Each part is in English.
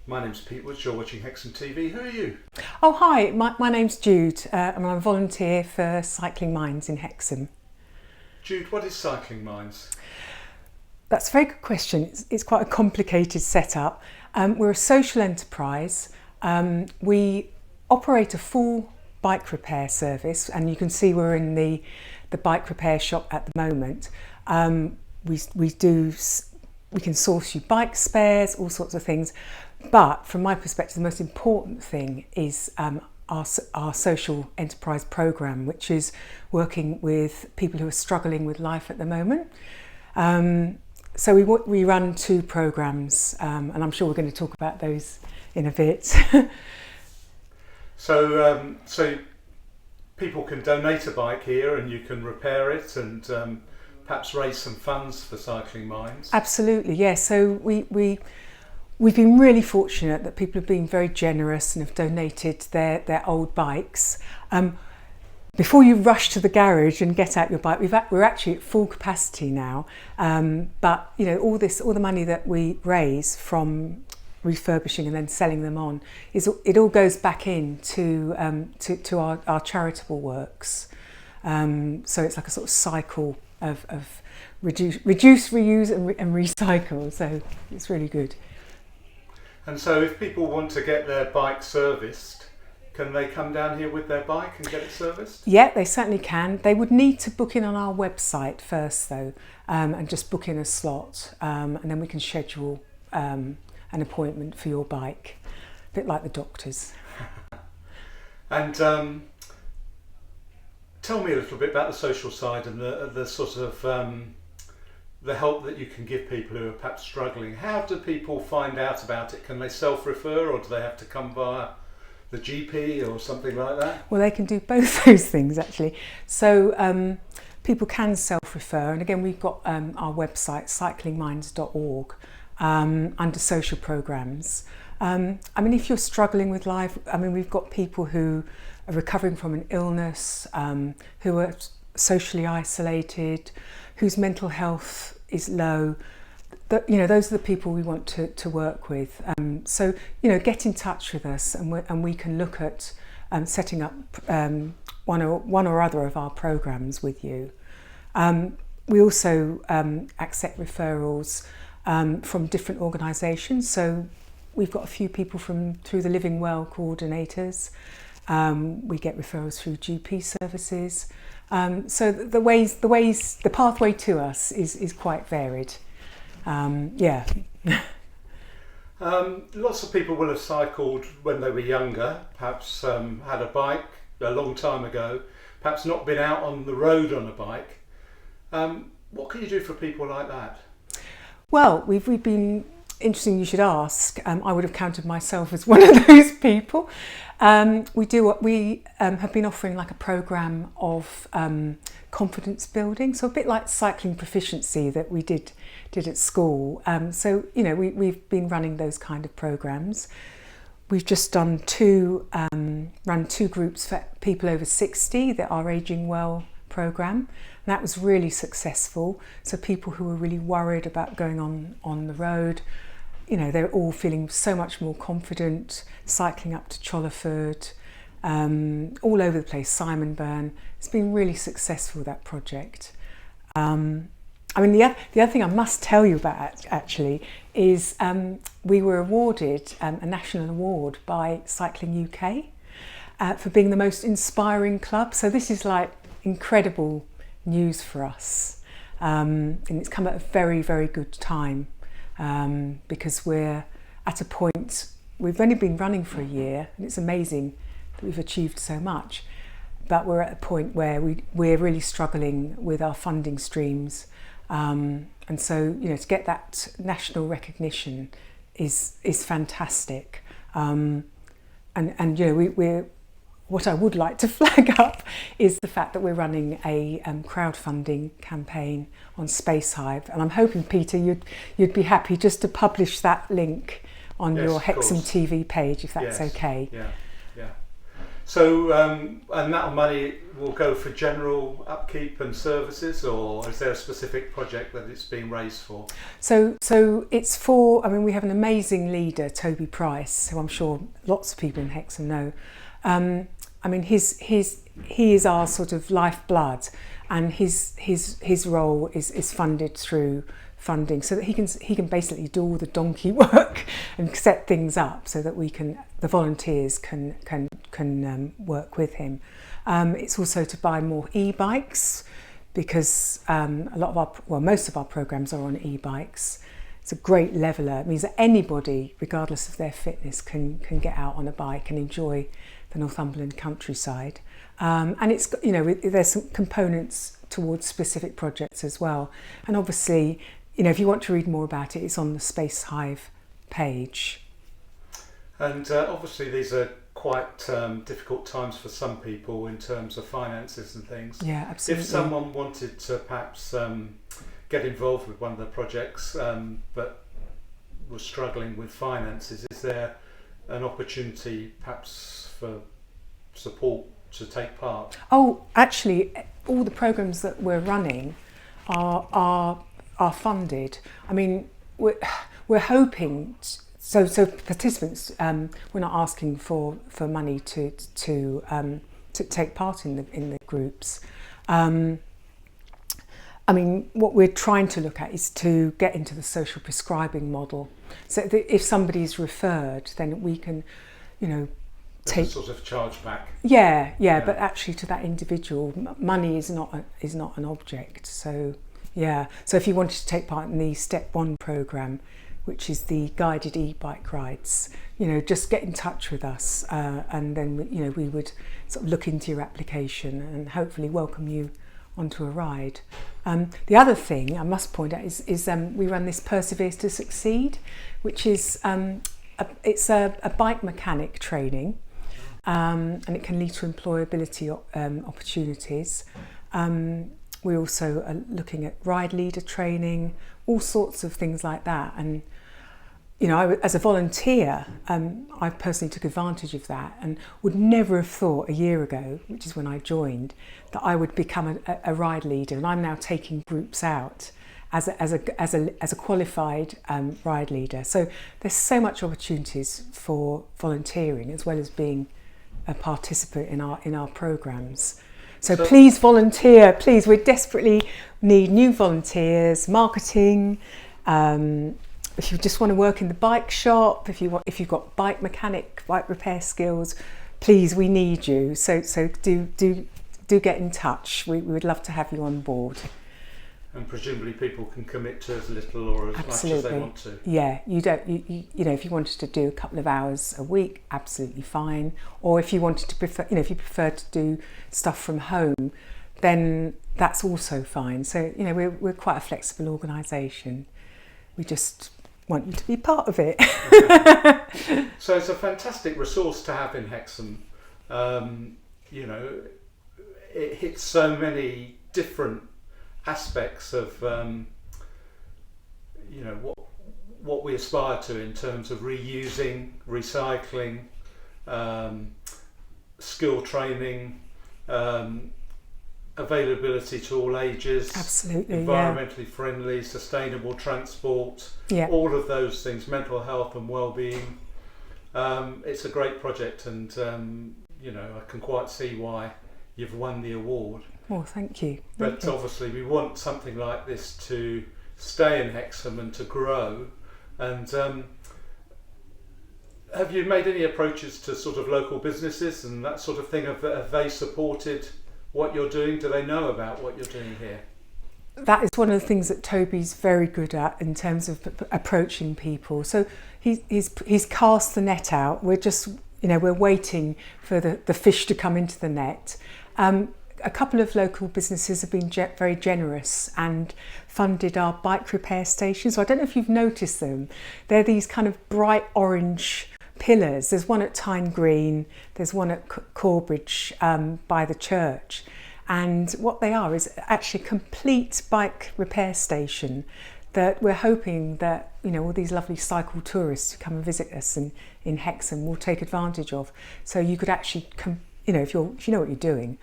My name's Pete Woods, you're watching Hexhamtv. Who are you? Oh hi, my name's Jude and I'm a volunteer for Cycling Minds in Hexham. Jude, what is Cycling Minds? That's a very good question. It's quite a complicated setup. We're a social enterprise. We operate a full bike repair service, and you can see we're in the bike repair shop at the moment. We can source you bike spares, all sorts of things. But from my perspective, the most important thing is our social enterprise programme, which is working with people who are struggling with life at the moment. So we run two programmes, and I'm sure we're going to talk about those in a bit. So people can donate a bike here and you can repair it and perhaps raise some funds for Cycling Minds. Absolutely, yes. So we've been really fortunate that people have been very generous and have donated their old bikes. Before you rush to the garage and get out your bike, we're actually at full capacity now. But you know, all the money that we raise from refurbishing and then selling them on, it all goes back in to our charitable works. So it's like a sort of cycle of reduce, reuse and recycle. So it's really good. And so if people want to get their bike serviced, can they come down here with their bike and get it serviced? Yeah, they certainly can. They would need to book in on our website first though, and just book in a slot, and then we can schedule an appointment for your bike, a bit like the doctors. And tell me a little bit about the social side and the sort of the help that you can give people who are perhaps struggling. How do people find out about it? Can they self-refer, or do they have to come via the GP or something like that? Well, they can do both those things actually. So people can self-refer, and again we've got our website cyclingminds.org under social programmes. I mean, if you're struggling with life, I mean, we've got people who are recovering from an illness, who are socially isolated, whose mental health is low. Those are the people we want to work with. So get in touch with us, and we can look at setting up one or other of our programmes with you. We also accept referrals from different organisations. So we've got a few people through the Living Well coordinators. We get referrals through GP services. So the pathway to us is quite varied. Yeah. Lots of people will have cycled when they were younger, perhaps had a bike a long time ago, perhaps not been out on the road on a bike. What can you do for people like that? Well, we've been, interesting you should ask. I would have counted myself as one of those people. We have been offering like a programme of confidence building, so a bit like cycling proficiency that we did at school. So we've been running those kind of programmes. We've just done run two groups for people over 60, that Our Ageing Well programme. And that was really successful. So people who were really worried about going on the road, they're all feeling so much more confident, cycling up to Cholerford, all over the place, Simonburn. It's been really successful, that project. I mean, the other thing I must tell you about actually is we were awarded a national award by Cycling UK for being the most inspiring club. So this is like incredible news for us, and it's come at a very, very good time. Because we're at a point, we've only been running for a year, and it's amazing that we've achieved so much, but we're at a point where we're really struggling with our funding streams, and so to get that national recognition is fantastic, and we're what I would like to flag up is the fact that we're running a crowdfunding campaign on Spacehive, and I'm hoping, Peter, you'd be happy just to publish that link on your Hexhamtv page, if that's okay. Yeah. So, and that money will go for general upkeep and services, or is there a specific project that it's being raised for? So it's for, I mean, we have an amazing leader, Toby Price, who I'm sure lots of people in Hexham know. I mean, he is our sort of lifeblood, and his role is funded through funding, so that he can basically do all the donkey work and set things up, so that the volunteers can work with him. It's also to buy more e-bikes, because most of our programs are on e-bikes. It's a great leveller. It means that anybody, regardless of their fitness, can get out on a bike and enjoy the Northumberland countryside. And it's, you know, there's some components towards specific projects as well. And obviously, you know, if you want to read more about it, it's on the Space Hive page. And obviously these are quite difficult times for some people in terms of finances and things. Yeah, absolutely. If someone wanted to perhaps get involved with one of the projects but was struggling with finances, is there an opportunity perhaps for support to take part? Oh, actually, all the programs that we're running are funded. I mean, we're hoping. So participants, we're not asking for money to take part in the groups. I mean, what we're trying to look at is to get into the social prescribing model. So that if somebody's referred, then we can, you know, take a sort of charge back. Yeah, but actually to that individual, money is not an object. So yeah, so if you wanted to take part in the Step 1 programme, which is the guided e-bike rides, you know, just get in touch with us, and then, you know, we would sort of look into your application and hopefully welcome you onto a ride. The other thing I must point out is we run this Persevere to Succeed, which is it's a bike mechanic training, and it can lead to employability opportunities. We also are looking at ride leader training, all sorts of things like that. And you know, as a volunteer, I personally took advantage of that, and would never have thought a year ago, which is when I joined, that I would become a ride leader. And I'm now taking groups out as a qualified ride leader. So there's so much opportunities for volunteering as well as being a participant in our programs. So please volunteer. Please, we desperately need new volunteers, marketing. If you just want to work in the bike shop, if you've got bike mechanic, bike repair skills, please, we need you. So do get in touch. We would love to have you on board. And presumably people can commit to as little or as Absolutely. much as they want to. Yeah, you know, if you wanted to do a couple of hours a week, absolutely fine. Or if you wanted to if you prefer to do stuff from home, then that's also fine. So, you know, we're quite a flexible organisation. We just want you to be part of it. So it's a fantastic resource to have in Hexham. You know, it hits so many different aspects of you know, what we aspire to in terms of reusing, recycling, skill training, availability to all ages, Absolutely, environmentally friendly, sustainable transport, all of those things, mental health and well-being. It's a great project, and you know, I can quite see why you've won the award. Well, thank you. But obviously we want something like this to stay in Hexham and to grow. And have you made any approaches to sort of local businesses and that sort of thing? Have they supported what you're doing? Do they know about what you're doing here? That is one of the things that Toby's very good at in terms of approaching people. So he's cast the net out. We're just, you know, we're waiting for the fish to come into the net. A couple of local businesses have been very generous and funded our bike repair stations. So I don't know if you've noticed them. They're these kind of bright orange pillars. There's one at Tyne Green, there's one at Corbridge by the church. And what they are is actually a complete bike repair station that we're hoping that, you know, all these lovely cycle tourists who come and visit us in Hexham will take advantage of. So you could actually if you know what you're doing,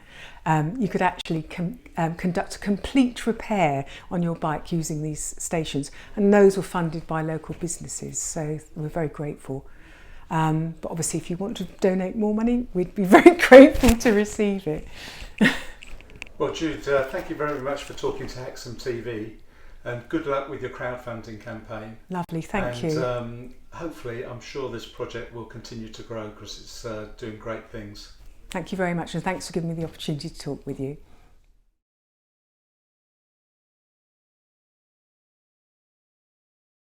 you could actually conduct a complete repair on your bike using these stations, and those were funded by local businesses, so we're very grateful. But obviously, if you want to donate more money, we'd be very grateful to receive it. Well, Jude, thank you very much for talking to Hexhamtv, and good luck with your crowdfunding campaign. Lovely, thank you. And hopefully, I'm sure this project will continue to grow because it's doing great things. Thank you very much, and thanks for giving me the opportunity to talk with you.